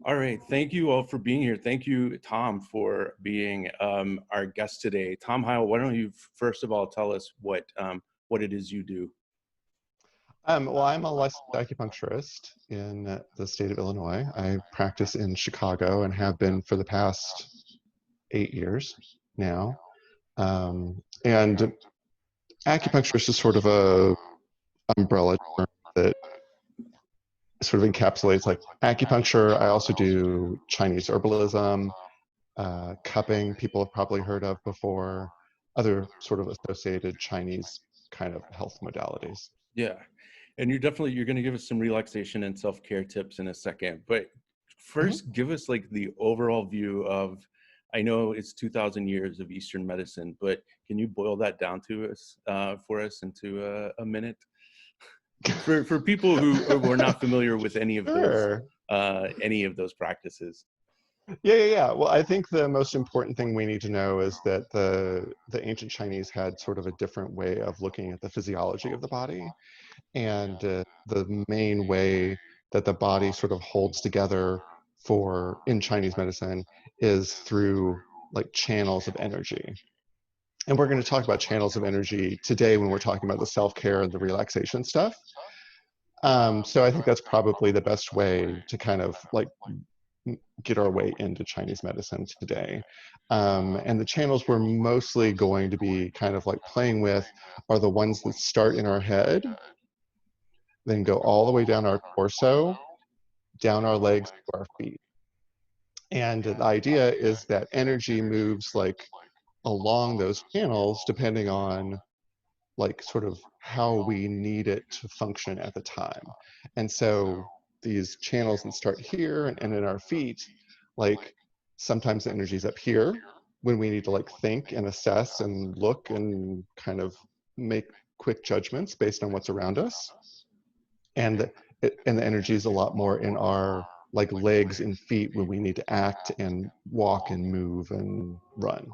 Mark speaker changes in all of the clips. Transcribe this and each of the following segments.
Speaker 1: All right. Thank you all for being here. Thank you, Thom, for being our guest today. Thom Heil, why don't you first of all tell us what it is you do?
Speaker 2: Well, I'm a licensed acupuncturist in the state of Illinois. I practice in Chicago and have been for the past 8 years now. And acupuncture is just sort of a umbrella term that sort of encapsulates like acupuncture. I also do Chinese herbalism, cupping, people have probably heard of before, other sort of associated Chinese kind of health modalities.
Speaker 1: Yeah. And you're going to give us some relaxation and self-care tips in a second. But
Speaker 2: Mhm.
Speaker 1: first, give us like the overall view of, I know it's 2000 years of Eastern medicine, but can you boil that down to us for us into a minute? For people who are not familiar with
Speaker 2: Sure.
Speaker 1: any of those practices.
Speaker 2: Yeah. Well, I think the most important thing we need to know is that the ancient Chinese had sort of a different way of looking at the physiology of the body, and the main way that the body sort of holds together for in Chinese medicine is through like channels of energy. And we're going to talk about channels of energy today when we're talking about the self-care and the relaxation stuff. So I think that's probably the best way to kind of like get our way into Chinese medicine today. And the channels we're mostly going to be kind of like playing with are the ones that start in our head, then go all the way down our torso, down our legs to our feet. And the idea is that energy moves like along those channels depending on like sort of how we need it to function at the time. And so these channels that start here and in our feet, like sometimes the energy's up here when we need to like think and assess and look and kind of make quick judgments based on what's around us. And and the energy is a lot more in our like legs and feet when we need to act and walk and move and run.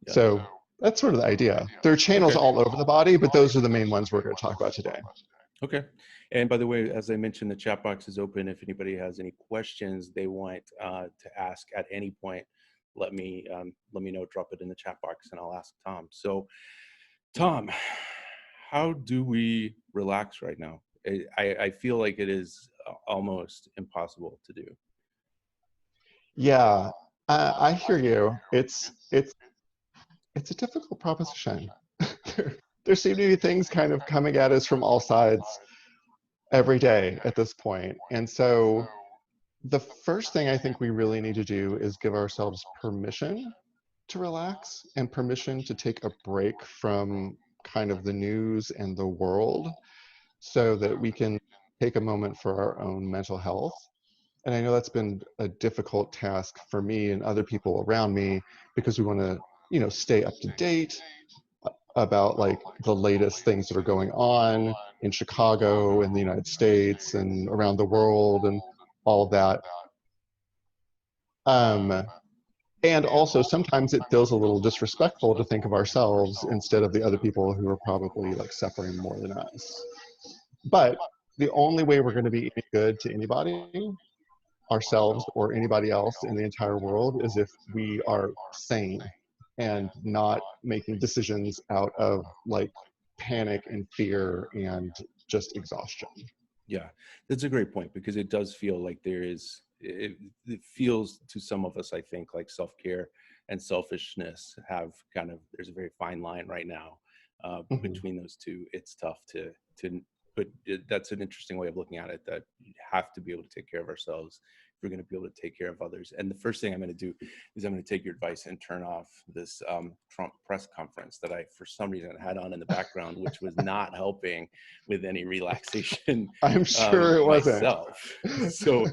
Speaker 1: Yeah.
Speaker 2: So that's sort of the idea. There are channels
Speaker 1: Okay.
Speaker 2: all over the body, but those are the main ones we're going to talk about today.
Speaker 1: Okay. And by the way, as I mentioned, the chat box is open. If anybody has any questions they want to ask at any point, let me know. Drop it in the chat box, and I'll ask Thom. So, Thom, how do we relax right now? I feel like it is almost impossible to do.
Speaker 2: Yeah, I hear you. It's a difficult proposition. There seem to be things kind of coming at us from all sides every day at this point. And so the first thing I think we really need to do is give ourselves permission to relax and permission to take a break from kind of the news and the world so that we can take a moment for our own mental health. And I know that's been a difficult task for me and other people around me because we want to, stay up to date about like the latest things that are going on in Chicago and the United States and around the world and all of that. Um, and also sometimes it feels a little disrespectful to think of ourselves instead of the other people who are probably like suffering more than us. But the only way we're going to be any good to anybody, ourselves or anybody else in the entire world, is if we are sane and not making decisions out of like panic and fear and just exhaustion.
Speaker 1: Yeah, that's a great point because it does feel like it feels to some of us, I think, like self-care and selfishness have kind of, there's a very fine line right now
Speaker 2: Mhm.
Speaker 1: between those two. It's tough but that's an interesting way of looking at it, that you have to be able to take care of ourselves if we're going to be able to take care of others. And the first thing I'm going to do is I'm going to take your advice and turn off this Trump press conference that I, for some reason, had on in the background, which was not helping with any relaxation
Speaker 2: I'm sure it wasn't.
Speaker 1: myself. So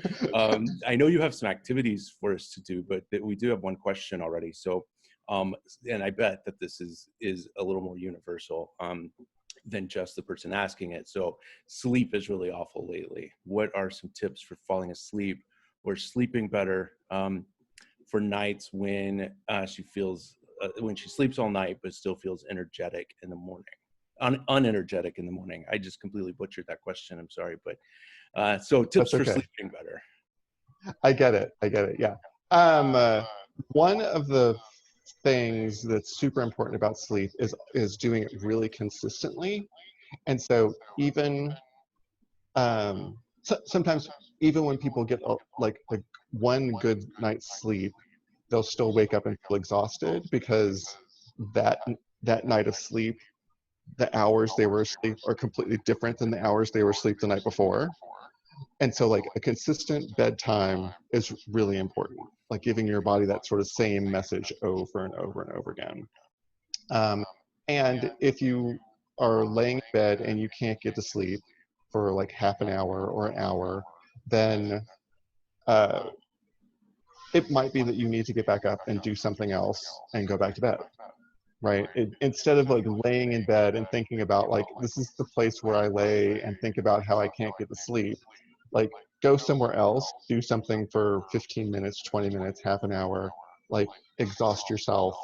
Speaker 1: I know you have some activities for us to do, but we do have one question already. So, and I bet that this is a little more universal than just the person asking it. So, sleep is really awful lately. What are some tips for falling asleep or sleeping better for nights when when she sleeps all night but still feels energetic in the morning? Unenergetic in the morning. I just completely butchered that question. I'm sorry, but so tips
Speaker 2: That's
Speaker 1: for
Speaker 2: okay.
Speaker 1: sleeping better.
Speaker 2: I get it. I get it. Yeah. Um, uh, One of the things that's super important about sleep is doing it really consistently. And so even sometimes even when people get like a one good night's sleep, they'll still wake up and feel exhausted because that that night of sleep, the hours they were asleep are completely different than the hours they were asleep the night before. And so like a consistent bedtime is really important, like giving your body that sort of same message over and over and over again. Um, and if you are laying in bed and you can't get to sleep for like half an hour or an hour, then uh, it might be that you need to get back up and do something else and go back to bed, right? Instead of like laying in bed and thinking about like, this is the place where I lay and think about how I can't get to sleep, like go somewhere else, do something for 15 minutes, 20 minutes, half an hour, like exhaust yourself,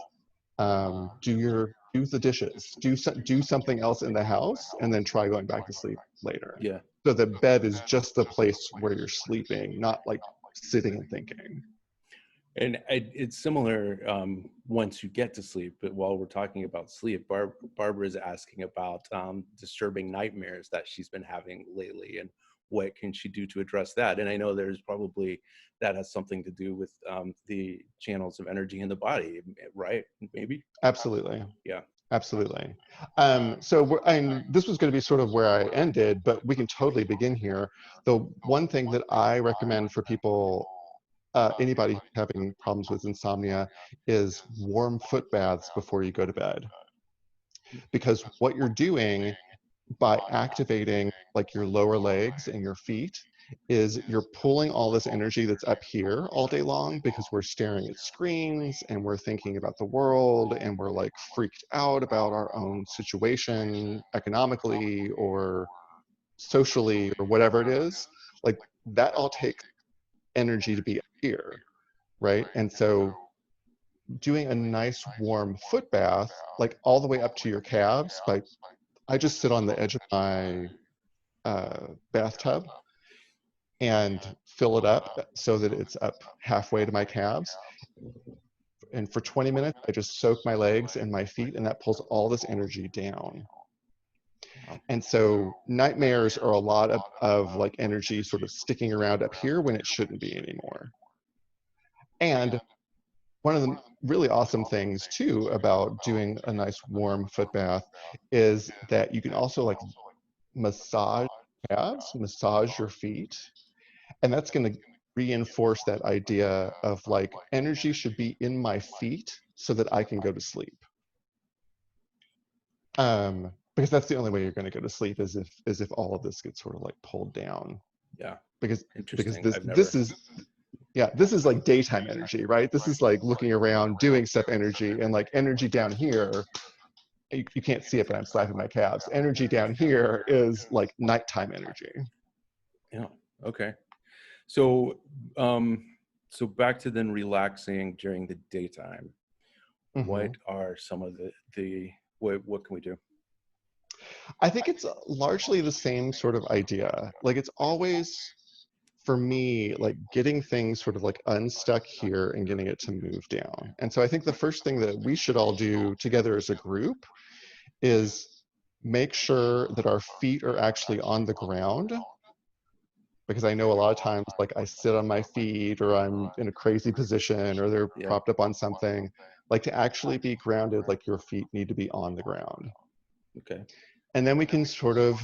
Speaker 2: do the dishes, do something else in the house, and then try going back to sleep later.
Speaker 1: Yeah.
Speaker 2: So the bed is just the place where you're sleeping, not like sitting and thinking.
Speaker 1: And it's similar once you get to sleep. But while we're talking about sleep, Barbara is asking about disturbing nightmares that she's been having lately, and what can she do to address that? And I know there's probably that has something to do with the channels of energy in the body, right? Maybe.
Speaker 2: Absolutely.
Speaker 1: Yeah.
Speaker 2: Absolutely. And this was going to be sort of where I ended, but we can totally begin here. The one thing that I recommend for people, anybody having problems with insomnia, is warm foot baths before you go to bed. Because what you're doing by activating like your lower legs and your feet is you're pulling all this energy that's up here all day long because we're staring at screens and we're thinking about the world and we're like freaked out about our own situation economically or socially or whatever it is. Like that all takes energy to be up here, right? And so doing a nice warm foot bath, like all the way up to your calves, by I just sit on the edge of my bathtub and fill it up so that it's up halfway to my calves. And for 20 minutes, I just soak my legs and my feet, and that pulls all this energy down.
Speaker 1: Wow.
Speaker 2: And so nightmares are a lot of like energy sort of sticking around up here when it shouldn't be anymore. And one of the really awesome things too about doing a nice warm foot bath is that you can also like massage calves, massage your feet, and that's going to reinforce that idea of like energy should be in my feet so that I can go to sleep. Because that's the only way you're going to go to sleep is if all of this gets sort of like pulled down.
Speaker 1: Yeah.
Speaker 2: Because
Speaker 1: Interesting.
Speaker 2: this
Speaker 1: I've never.
Speaker 2: this is like daytime energy, right? This is like looking around, doing stuff energy, and like energy down here. You can't see it, but I'm slapping my calves. Energy down here is like nighttime energy.
Speaker 1: Yeah. Okay. So, um, so back to then relaxing during the daytime.
Speaker 2: Hmm.
Speaker 1: What are some of the what can we do?
Speaker 2: I think it's largely the same sort of idea. Like it's always, for me, like getting things sort of like unstuck here and getting it to move down. And so I think the first thing that we should all do together as a group is make sure that our feet are actually on the ground. Because I know a lot of times, like I sit on my feet or I'm in a crazy position or they're
Speaker 1: Yeah.
Speaker 2: propped up on something. Like to actually be grounded, like your feet need to be on the ground.
Speaker 1: Okay.
Speaker 2: And then we can sort of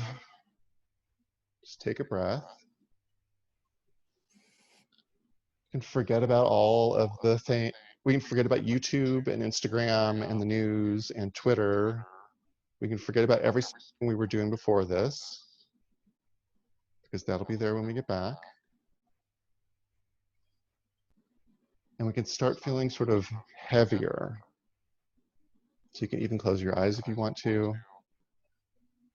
Speaker 2: just take a breath and forget about all of the thing. We can forget about YouTube and Instagram and the news and Twitter. We can forget about everything we were doing before this because that'll be there when we get back. And we can start feeling sort of heavier. So you can even close your eyes if you want to.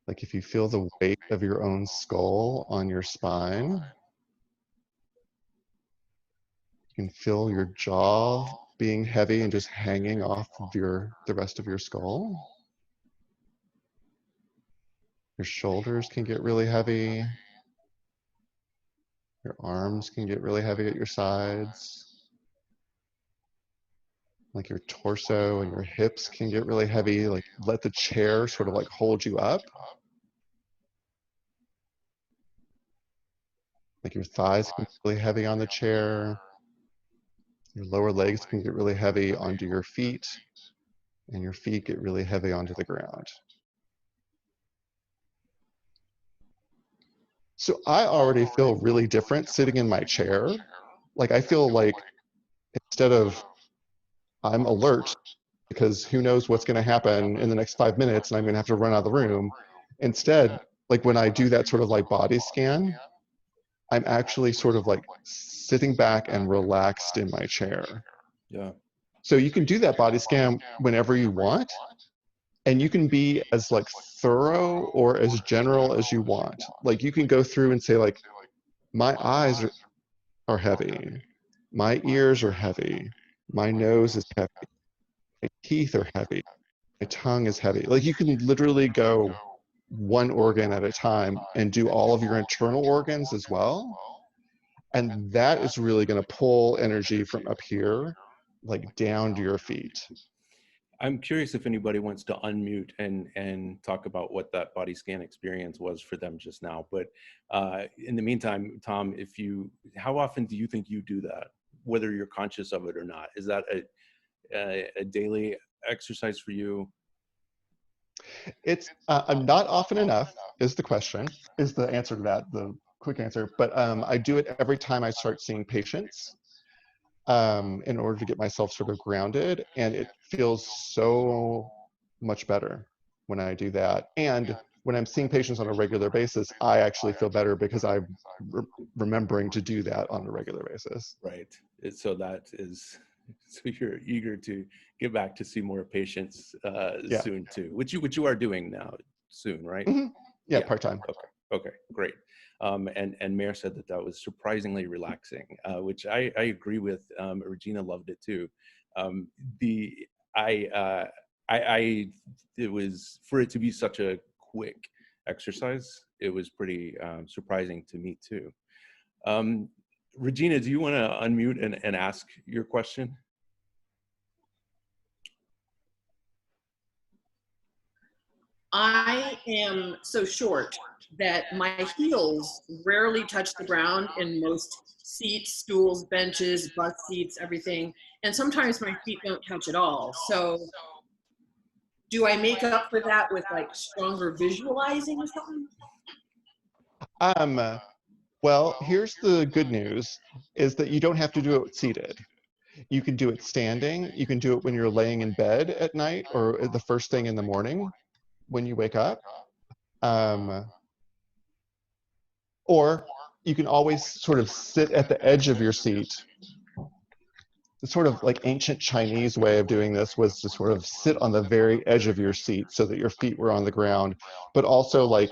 Speaker 2: Like if you feel the weight of your own skull on your spine, you can feel your jaw being heavy and just hanging off of the rest of your skull. Your shoulders can get really heavy. Your arms can get really heavy at your sides. Like your torso and your hips can get really heavy. Like let the chair sort of like hold you up. Like your thighs can get really heavy on the chair. Your lower legs can get really heavy onto your feet, and your feet get really heavy onto the ground. So I already feel really different sitting in my chair. Like I feel like instead of I'm alert because who knows what's going to happen in the next 5 minutes and I'm going to have to run out of the room. Instead, like when I do that sort of like body scan, I'm actually sort of like sitting back and relaxed in my chair.
Speaker 1: Yeah.
Speaker 2: So you can do that body scan whenever you want, and you can be as like thorough or as general as you want. Like you can go through and say like, my eyes are heavy, my ears are heavy, my nose is heavy, my teeth are heavy, my tongue is heavy. Like you can literally go one organ at a time and do all of your internal organs as well. And that is really going to pull energy from up here, like down to your feet.
Speaker 1: I'm curious if anybody wants to unmute and talk about what that body scan experience was for them just now. But in the meantime, Thom, how often do you think you do that, whether you're conscious of it or not? Is that a daily exercise for you?
Speaker 2: It's not often enough is the question, is the answer to that, the quick answer. But I do it every time I start seeing patients in order to get myself sort of grounded. And it feels so much better when I do that. And when I'm seeing patients on a regular basis, I actually feel better because I'm remembering to do that on a regular basis.
Speaker 1: Right. So that is, so you're eager to get back to see more patients
Speaker 2: Yeah.
Speaker 1: soon too, which you are doing now soon, right?
Speaker 2: Mm-hmm. Yeah,
Speaker 1: Yeah.
Speaker 2: part-time.
Speaker 1: Okay, great. And Mayor said that that was surprisingly relaxing, which I agree with. Regina loved it too. The I it was, for it to be such a quick exercise, it was pretty surprising to me too. Regina, do you want to unmute and ask your question?
Speaker 3: I am so short that my heels rarely touch the ground in most seats, stools, benches, bus seats, everything. And sometimes my feet don't touch at all. So do I make up for that with like stronger visualizing or something?
Speaker 2: Well, here's the good news is that you don't have to do it seated. You can do it standing. You can do it when you're laying in bed at night or the first thing in the morning when you wake up. Or you can always sort of sit at the edge of your seat. The sort of like ancient Chinese way of doing this was to sort of sit on the very edge of your seat so that your feet were on the ground, but also like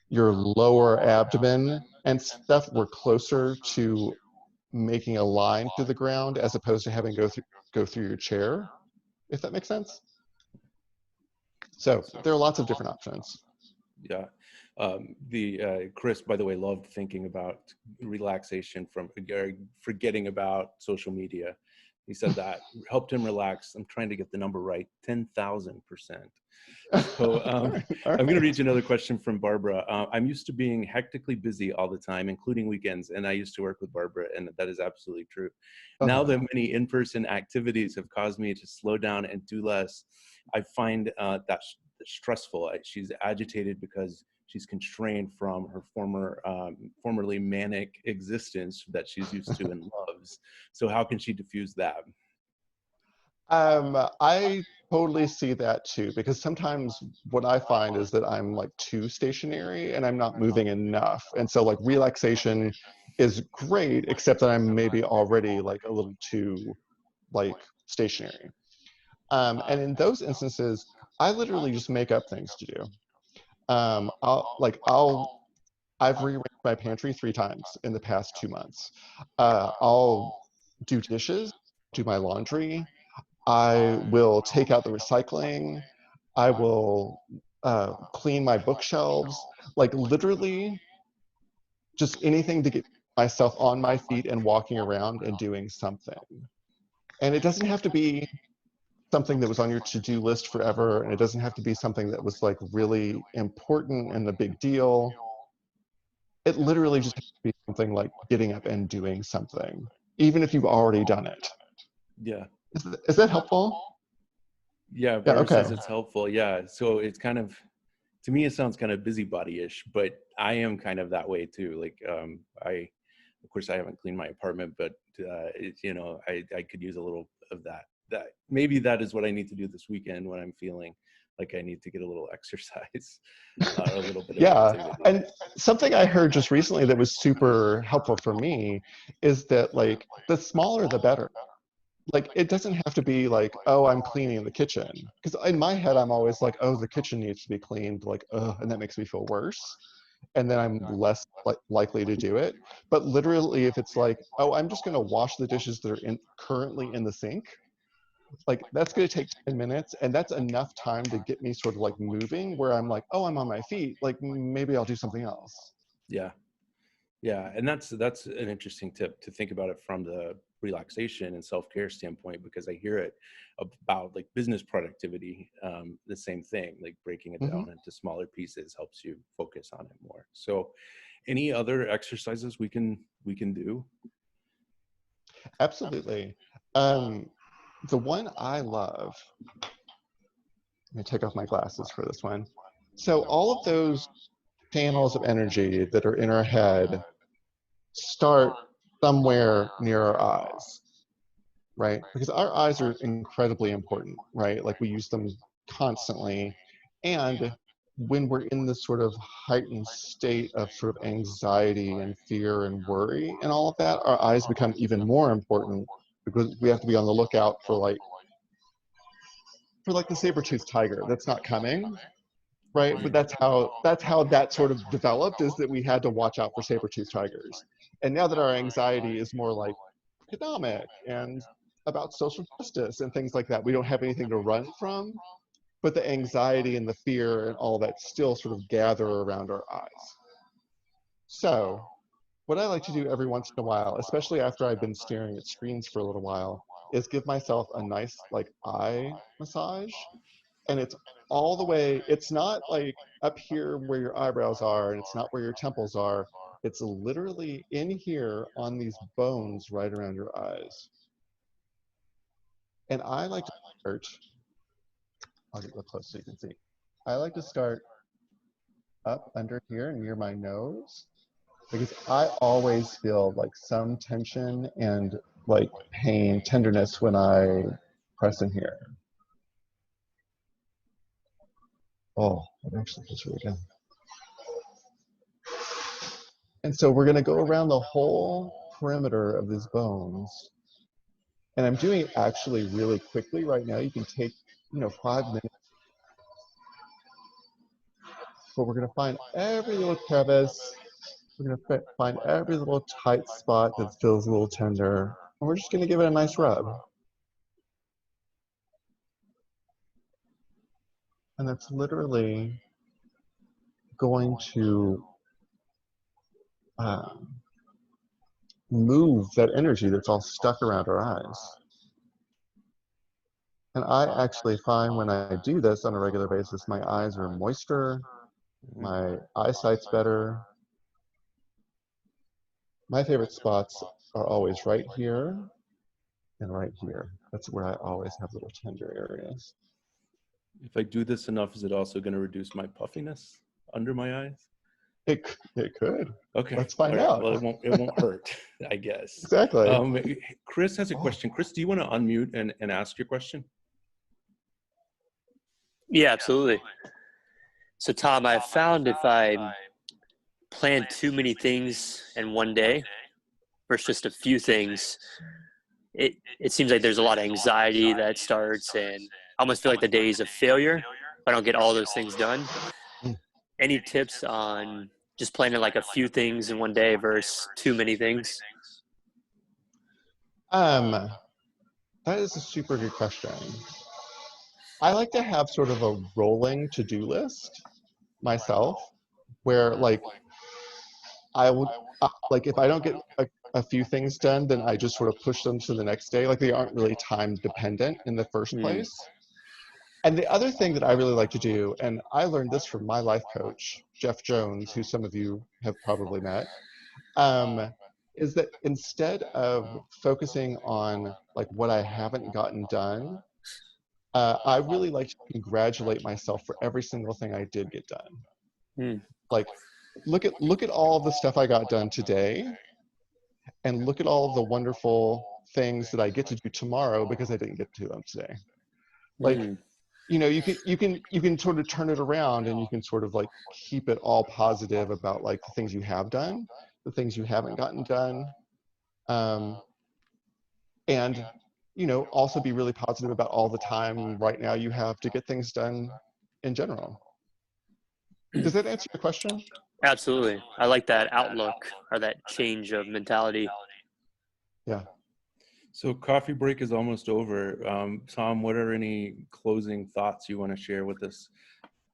Speaker 2: your lower abdomen and stuff were closer to making a line to the ground as opposed to having go through your chair, if that makes sense. So there are lots of different options.
Speaker 1: Yeah. Chris, by the way, loved thinking about relaxation from forgetting about social media. He said that helped him relax. I'm trying to get the number right, 10,000%. So
Speaker 2: All right.
Speaker 1: I'm going to read you another question from Barbara. I'm used to being hectically busy all the time, including weekends, and I used to work with Barbara, and that is absolutely true. Now that many in-person activities have caused me to slow down and do less, I find that stressful. She's agitated because she's constrained from her formerly manic existence that she's used to and loves. So how can she diffuse that?
Speaker 2: I totally see that too, because sometimes what I find is that I'm like too stationary and I'm not moving enough. And so like relaxation is great, except that I'm maybe already like a little too like stationary. And in those instances, I literally just make up things to do. I've rearranged my pantry 3 times in the past 2 months. I'll do dishes, do my laundry. I will take out the recycling. I will clean my bookshelves. Like literally, just anything to get myself on my feet and walking around and doing something. And it doesn't have to be something that was on your to-do list forever, and it doesn't have to be something that was like really important and a big deal. It literally just has to be something like getting up and doing something, even if you've already done it.
Speaker 1: Yeah.
Speaker 2: Is that helpful?
Speaker 1: Yeah,
Speaker 2: Yeah,
Speaker 1: Barbara
Speaker 2: okay.
Speaker 1: says it's helpful. Yeah, so it's kind of, to me, it sounds kind of busybody-ish, but I am kind of that way too. Like, of course, I haven't cleaned my apartment, but you know, I could use a little of that. That maybe that is what I need to do this weekend when I'm feeling like I need to get a little exercise, a little bit of
Speaker 2: Yeah,
Speaker 1: activity.
Speaker 2: and something I heard just recently that was super helpful for me is that like the smaller the better. Like it doesn't have to be like, oh, I'm cleaning the kitchen. Because in my head, I'm always like, oh, the kitchen needs to be cleaned, like, ugh, and that makes me feel worse. And then I'm less likely to do it. But literally, if it's like, oh, I'm just gonna wash the dishes that are currently in the sink, like that's gonna take 10 minutes, and that's enough time to get me sort of like moving where I'm like, oh, I'm on my feet, like maybe I'll do something else.
Speaker 1: Yeah. Yeah, and that's an interesting tip to think about it from the relaxation and self-care standpoint, because I hear it about like business productivity, the same thing, like breaking it
Speaker 2: Mm-hmm.
Speaker 1: down into smaller pieces helps you focus on it more. So any other exercises we can do?
Speaker 2: Absolutely. The one I love, let me take off my glasses for this one. So all of those channels of energy that are in our head start somewhere near our eyes, right? Because our eyes are incredibly important, right? Like we use them constantly. And when we're in this sort of heightened state of sort of anxiety and fear and worry and all of that, our eyes become even more important because we have to be on the lookout for like the saber-toothed tiger that's not coming, right? But that's how that sort of developed, is that we had to watch out for saber-toothed tigers. And now that our anxiety is more like economic and about social justice and things like that, we don't have anything to run from, but the anxiety and the fear and all that still sort of gather around our eyes. So what I like to do every once in a while, especially after I've been staring at screens for a little while, is give myself a nice like eye massage. And it's all the way, it's not like up here where your eyebrows are, and it's not where your temples are. It's literally in here on these bones right around your eyes. And I like to start, I'll get real close so you can see. I like to start up under here near my nose, because I always feel like some tension and like pain, tenderness when I press in here. Oh, it actually feels really good. And so we're going to go around the whole perimeter of these bones. And I'm doing it actually really quickly right now. You can take, 5 minutes. But we're going to find every little crevice. We're going to find every little tight spot that feels a little tender. And we're just going to give it a nice rub. And that's literally going to move that energy that's all stuck around our eyes. And I actually find when I do this on a regular basis, my eyes are moister, my eyesight's better. My favorite spots are always right here and right here. That's where I always have little tender areas.
Speaker 1: If I do this enough, is it also going to reduce my puffiness under my eyes?
Speaker 2: It could.
Speaker 1: Okay.
Speaker 2: Let's find
Speaker 1: All right.
Speaker 2: out.
Speaker 1: Well, it won't hurt, I guess.
Speaker 2: Exactly.
Speaker 1: Chris has a question. Chris, do you want to unmute and ask your question?
Speaker 4: Yeah, absolutely. So Thom, I've found if I plan too many things in one day versus just a few things, it seems like there's a lot of anxiety that starts, and I almost feel like the day is a failure if I don't get all those things done. Any tips on just planning like a few things in one day versus too many things?
Speaker 2: That is a super good question. I like to have sort of a rolling to-do list myself, where like I will, like if I don't get a few things done, then I just sort of push them to the next day. Like they aren't really time dependent in the first place. And the other thing that I really like to do, and I learned this from my life coach, Jeff Jones, who some of you have probably met, is that instead of focusing on like what I haven't gotten done, I really like to congratulate myself for every single thing I did get done. Like, look at all the stuff I got done today, and look at all the wonderful things that I get to do tomorrow because I didn't get to them today. Like, you know, you can sort of turn it around, and you can sort of like keep it all positive about like the things you have done, the things you haven't gotten done, and you know, also be really positive about all the time right now you have to get things done in general. Does that answer your question?
Speaker 4: Absolutely. I like that outlook or that change of mentality.
Speaker 2: Yeah.
Speaker 1: So coffee break is almost over. Thom, what are any closing thoughts you want to share with us,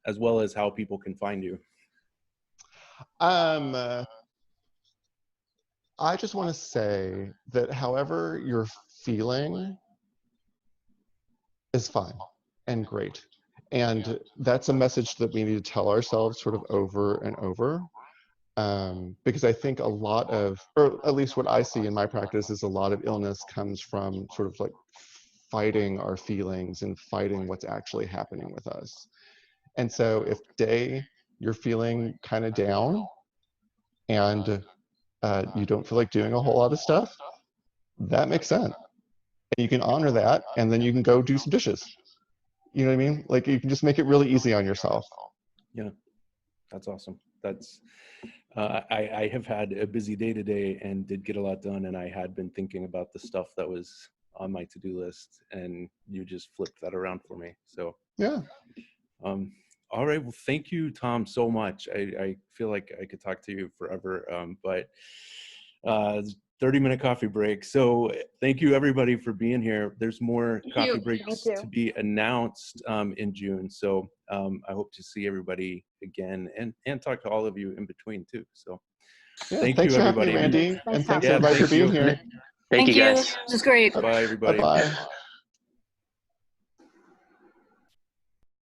Speaker 1: as well as how people can find you?
Speaker 2: I just want to say that however you're feeling is fine and great. And that's a message that we need to tell ourselves sort of over and over. Because I think a lot of, or at least what I see in my practice, is a lot of illness comes from sort of like fighting our feelings and fighting what's actually happening with us. And so if today you're feeling kind of down and you don't feel like doing a whole lot of stuff, that makes sense. And you can honor that, and then you can go do some dishes. You know what I mean? Like you can just make it really easy on yourself.
Speaker 1: Yeah, that's awesome. That's I have had a busy day today and did get a lot done, and I had been thinking about the stuff that was on my to-do list, and you just flipped that around for me. So
Speaker 2: yeah.
Speaker 1: All right. Well, thank you, Thom, so much. I feel like I could talk to you forever, but 30-minute coffee break. So thank you, everybody, for being here. There's more coffee breaks to be announced in June. So I hope to see everybody again and talk to all of you in between, too. So
Speaker 2: yeah,
Speaker 1: thank
Speaker 2: thanks
Speaker 1: you,
Speaker 2: for
Speaker 1: everybody.
Speaker 2: having me, Randy. And thanks
Speaker 1: Yeah,
Speaker 2: everybody for being
Speaker 1: you.
Speaker 2: here.
Speaker 4: Thank you, guys.
Speaker 5: This is great.
Speaker 1: Bye, everybody.
Speaker 2: Bye-bye.